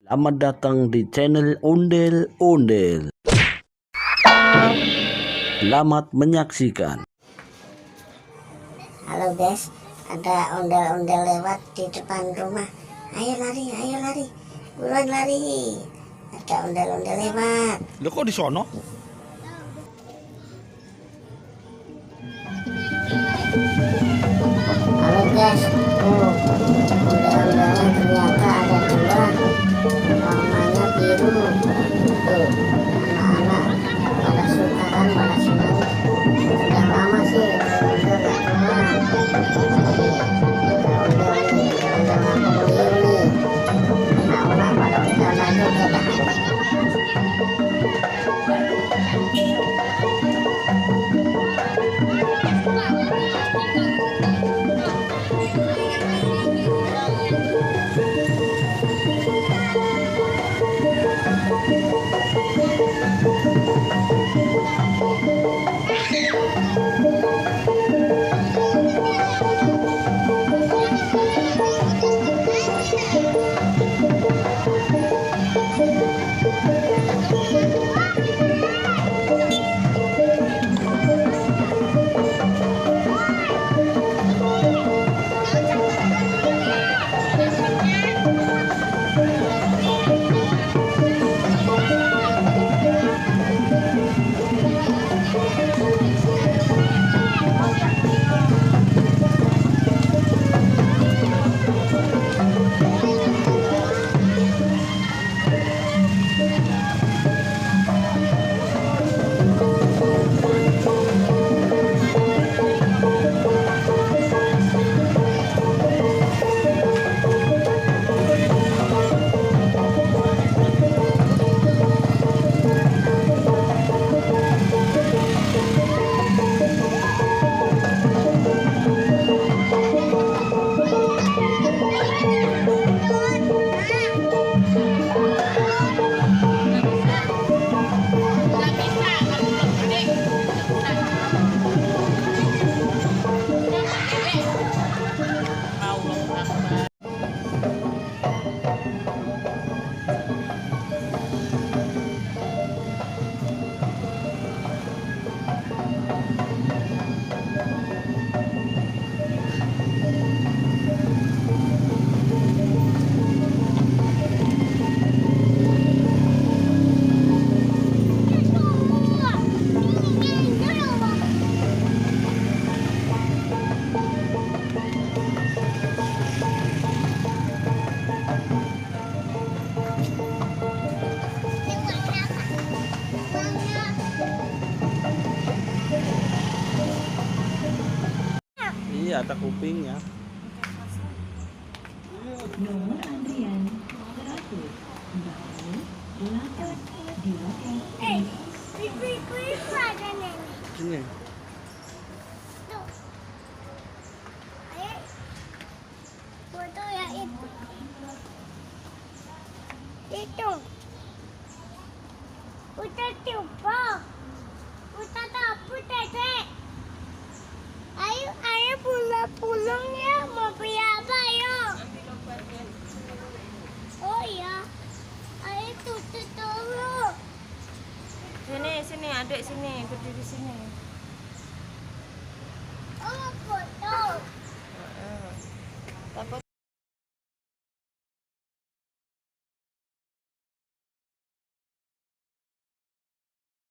Selamat datang di channel Ondel Ondel. Selamat menyaksikan. Halo guys, ada ondel-ondel lewat di depan rumah. Ayo lari, buruan lari. Ada ondel-ondel lewat. Lo kok di sono? Halo guys, ondel-ondelnya ternyata ada dua. Warnanya biru. Tuh, anak-anak pada suka kan, pada senang. Sudah lama sih ondel-ondel gak keluar. Ondel nih, ondel apa beliau nih. Anak-anak pada ondel juga dah. Iya, ada kupingnya. Nomor antrian 100 8 di loket Ibu-ibu ada nenek. Sini. Tuh. Ayo. Foto ya itu. Itu. Udah coba. Udah dapet dedek. Ayo pulang ya. Mau beli apa ayo? Oh iya. Ayo tutup dulu. Sini adik sini, berdiri sini.